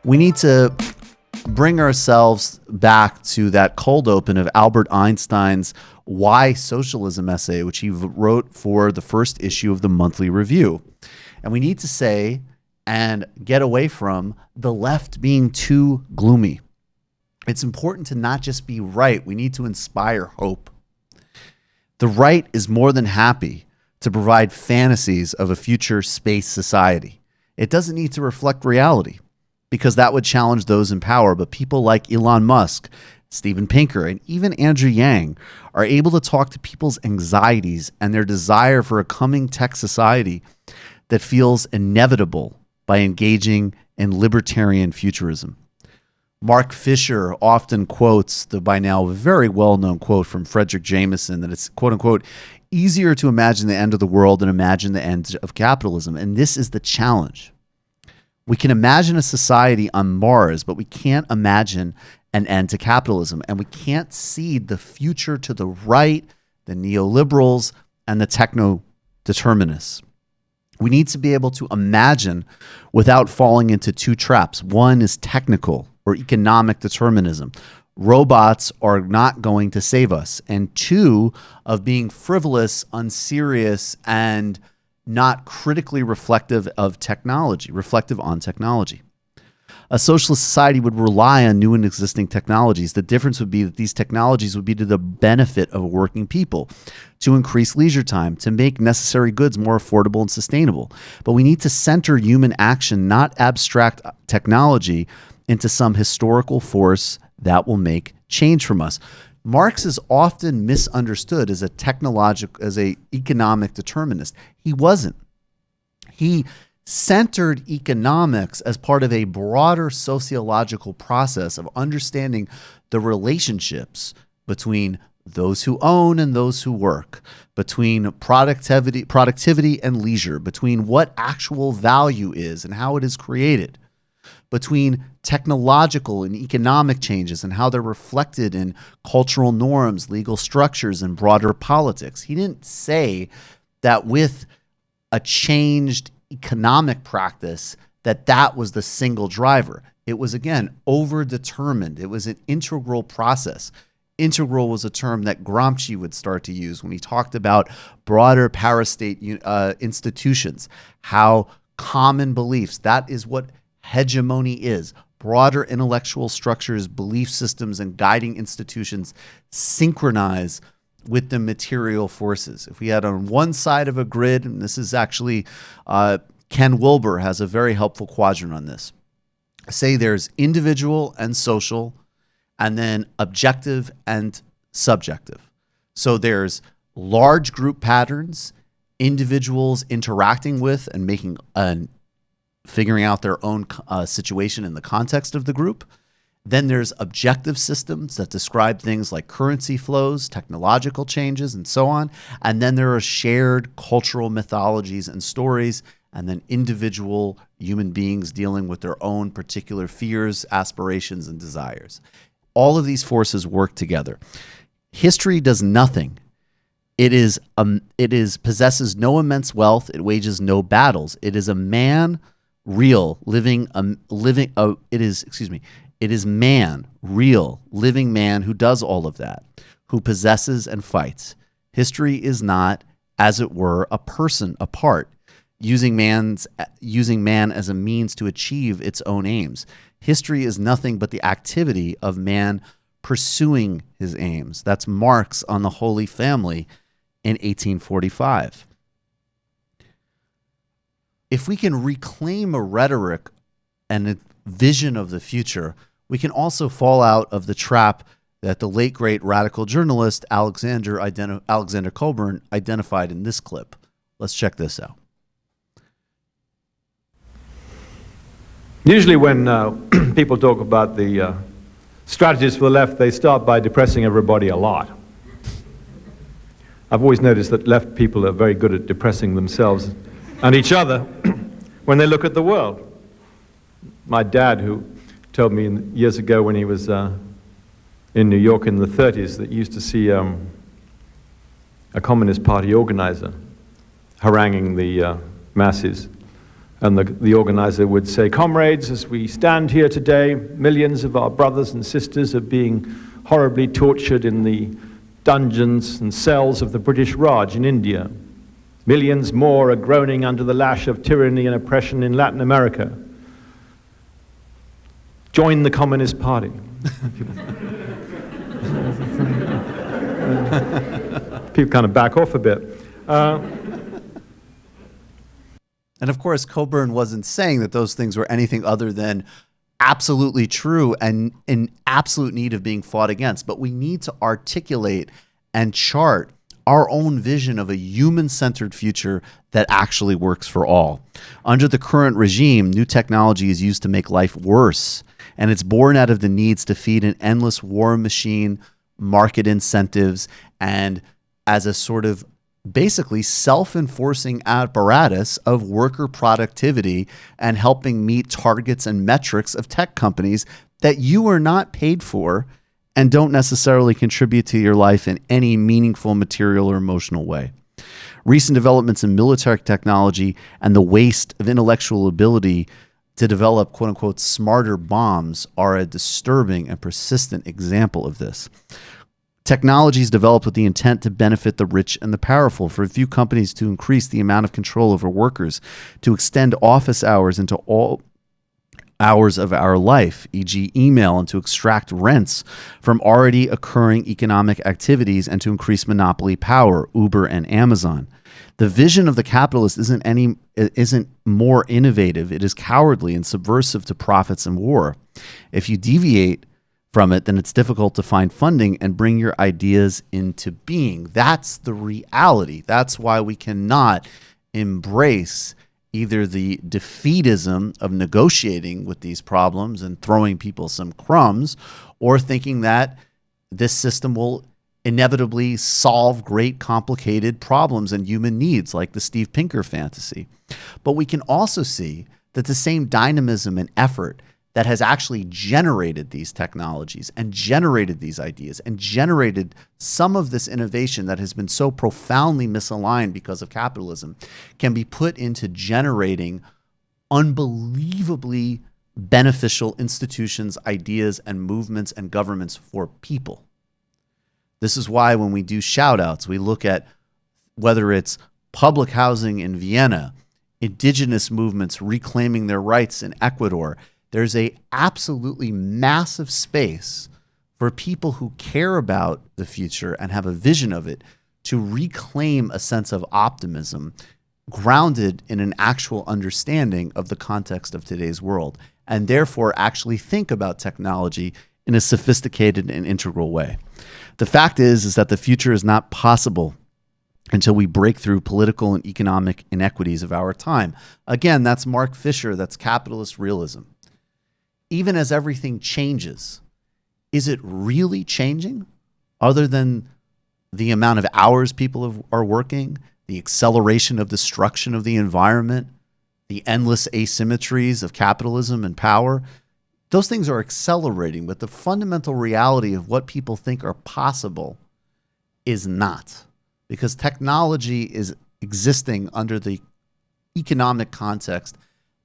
We need to bring ourselves back to that cold open of Albert Einstein's Why Socialism essay, which he wrote for the first issue of the Monthly Review. And we need to say and get away from the left being too gloomy. It's important to not just be right. We need to inspire hope. The right is more than happy to provide fantasies of a future space society. It doesn't need to reflect reality because that would challenge those in power. But people like Elon Musk, Steven Pinker, and even Andrew Yang are able to talk to people's anxieties and their desire for a coming tech society that feels inevitable by engaging in libertarian futurism. Mark Fisher often quotes the by now very well-known quote from Frederick Jameson that it's, quote unquote, easier to imagine the end of the world than imagine the end of capitalism. And this is the challenge. We can imagine a society on Mars, but we can't imagine an end to capitalism. And we can't cede the future to the right, the neoliberals, and the techno-determinists. We need to be able to imagine without falling into two traps. One is technical or economic determinism. Robots are not going to save us. And two, of being frivolous, unserious, and not critically reflective of technology, reflective on technology. A socialist society would rely on new and existing technologies. The difference would be that these technologies would be to the benefit of working people, to increase leisure time, to make necessary goods more affordable and sustainable. But we need to center human action, not abstract technology, into some historical force that will make change from us. Marx is often misunderstood as as a economic determinist. He wasn't. He centered economics as part of a broader sociological process of understanding the relationships between those who own and those who work, between productivity and leisure, between what actual value is and how it is created, between technological and economic changes and how they're reflected in cultural norms, legal structures, and broader politics. He didn't say that with a changed economic practice that was the single driver. It was, again, overdetermined. It was an integral process. Integral was a term that Gramsci would start to use when he talked about broader parastate institutions, how common beliefs, that is what hegemony is. Broader intellectual structures, belief systems, and guiding institutions synchronize with the material forces. If we had on one side of a grid, and this is actually, Ken Wilber has a very helpful quadrant on this. Say there's individual and social, and then objective and subjective. So there's large group patterns, individuals interacting with and making figuring out their own situation in the context of the group. Then there's objective systems that describe things like currency flows, technological changes, and so on. And then there are shared cultural mythologies and stories, and then individual human beings dealing with their own particular fears, aspirations, and desires. All of these forces work together. History does nothing. It possesses no immense wealth. It wages no battles. It is a man it is man, real, living man who does all of that, who possesses and fights. History is not, as it were, a person apart, using man as a means to achieve its own aims. History is nothing but the activity of man pursuing his aims. That's Marx on the Holy Family in 1845. If we can reclaim a rhetoric and a vision of the future, we can also fall out of the trap that the late, great radical journalist Alexander Cockburn identified in this clip. Let's check this out. Usually when people talk about the strategies for the left, they start by depressing everybody a lot. I've always noticed that left people are very good at depressing themselves and each other when they look at the world. My dad, who told me years ago when he was in New York in the 30s, that he used to see a Communist Party organizer haranguing the masses And the organizer would say, "Comrades, as we stand here today, millions of our brothers and sisters are being horribly tortured in the dungeons and cells of the British Raj in India. Millions more are groaning under the lash of tyranny and oppression in Latin America. Join the Communist Party." People kind of back off a bit. And of course, Coburn wasn't saying that those things were anything other than absolutely true and in absolute need of being fought against. But we need to articulate and chart our own vision of a human-centered future that actually works for all. Under the current regime, new technology is used to make life worse, and it's born out of the needs to feed an endless war machine, market incentives, and as a sort of basically self-enforcing apparatus of worker productivity and helping meet targets and metrics of tech companies that you are not paid for and don't necessarily contribute to your life in any meaningful material or emotional way. Recent developments in military technology and the waste of intellectual ability to develop quote-unquote smarter bombs are a disturbing and persistent example of this. Technologies developed with the intent to benefit the rich and the powerful, for a few companies to increase the amount of control over workers, to extend office hours into all hours of our life, e.g. email, and to extract rents from already occurring economic activities and to increase monopoly power, Uber and Amazon. The vision of the capitalist isn't more innovative. It is cowardly and subversive to profits and war. If you deviate from it, then it's difficult to find funding and bring your ideas into being. That's the reality. That's why we cannot embrace either the defeatism of negotiating with these problems and throwing people some crumbs, or thinking that this system will inevitably solve great complicated problems and human needs like the Steve Pinker fantasy. But we can also see that the same dynamism and effort that has actually generated these technologies and generated these ideas and generated some of this innovation that has been so profoundly misaligned because of capitalism can be put into generating unbelievably beneficial institutions, ideas, and movements and governments for people. This is why when we do shout outs, we look at whether it's public housing in Vienna, indigenous movements reclaiming their rights in Ecuador. There's a absolutely massive space for people who care about the future and have a vision of it to reclaim a sense of optimism grounded in an actual understanding of the context of today's world, and therefore actually think about technology in a sophisticated and integral way. The fact is that the future is not possible until we break through political and economic inequities of our time. Again, that's Mark Fisher, that's capitalist realism. Even as everything changes, is it really changing other than the amount of hours people are working, the acceleration of destruction of the environment, the endless asymmetries of capitalism and power? Those things are accelerating, but the fundamental reality of what people think are possible is not, because technology is existing under the economic context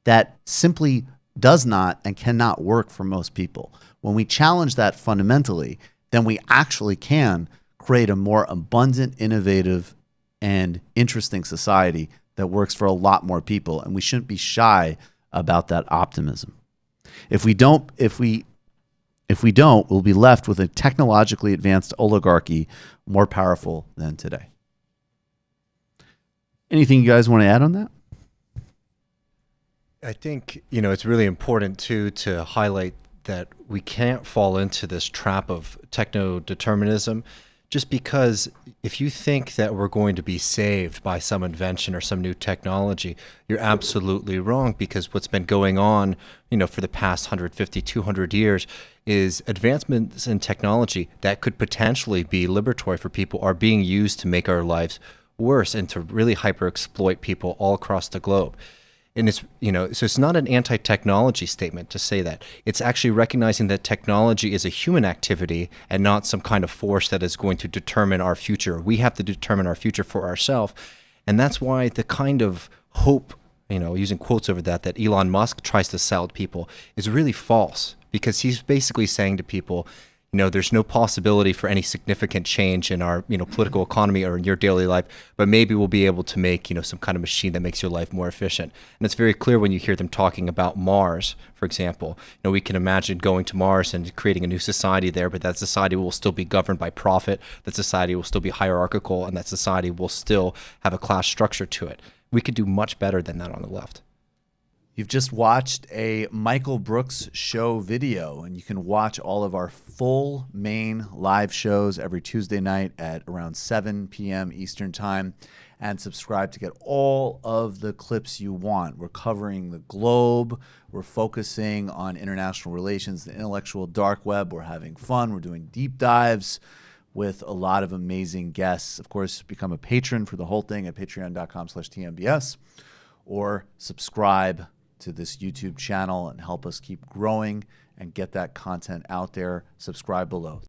that simply does not and cannot work for most people. When we challenge that fundamentally, then we actually can create a more abundant, innovative, and interesting society that works for a lot more people, and we shouldn't be shy about that optimism. If we don't, we'll be left with a technologically advanced oligarchy more powerful than today. Anything you guys want to add on that? I think, it's really important too to highlight that we can't fall into this trap of techno-determinism, just because if you think that we're going to be saved by some invention or some new technology, you're absolutely wrong, because what's been going on, for the past 150, 200 years is advancements in technology that could potentially be liberatory for people are being used to make our lives worse and to really hyper-exploit people all across the globe. And it's, so it's not an anti-technology statement to say that. It's actually recognizing that technology is a human activity and not some kind of force that is going to determine our future. We have to determine our future for ourselves. And that's why the kind of hope using quotes over that Elon Musk tries to sell to people is really false, because he's basically saying to people, there's no possibility for any significant change in our, political economy or in your daily life, but maybe we'll be able to make, some kind of machine that makes your life more efficient. And it's very clear when you hear them talking about Mars, for example. We can imagine going to Mars and creating a new society there, but that society will still be governed by profit, that society will still be hierarchical, and that society will still have a class structure to it. We could do much better than that on the left. You've just watched a Michael Brooks show video, and you can watch all of our full main live shows every Tuesday night at around 7 p.m. Eastern Time, and subscribe to get all of the clips you want. We're covering the globe. We're focusing on international relations, the intellectual dark web. We're having fun. We're doing deep dives with a lot of amazing guests. Of course, become a patron for the whole thing at patreon.com/TMBS, or subscribe to this YouTube channel and help us keep growing and get that content out there. Subscribe below.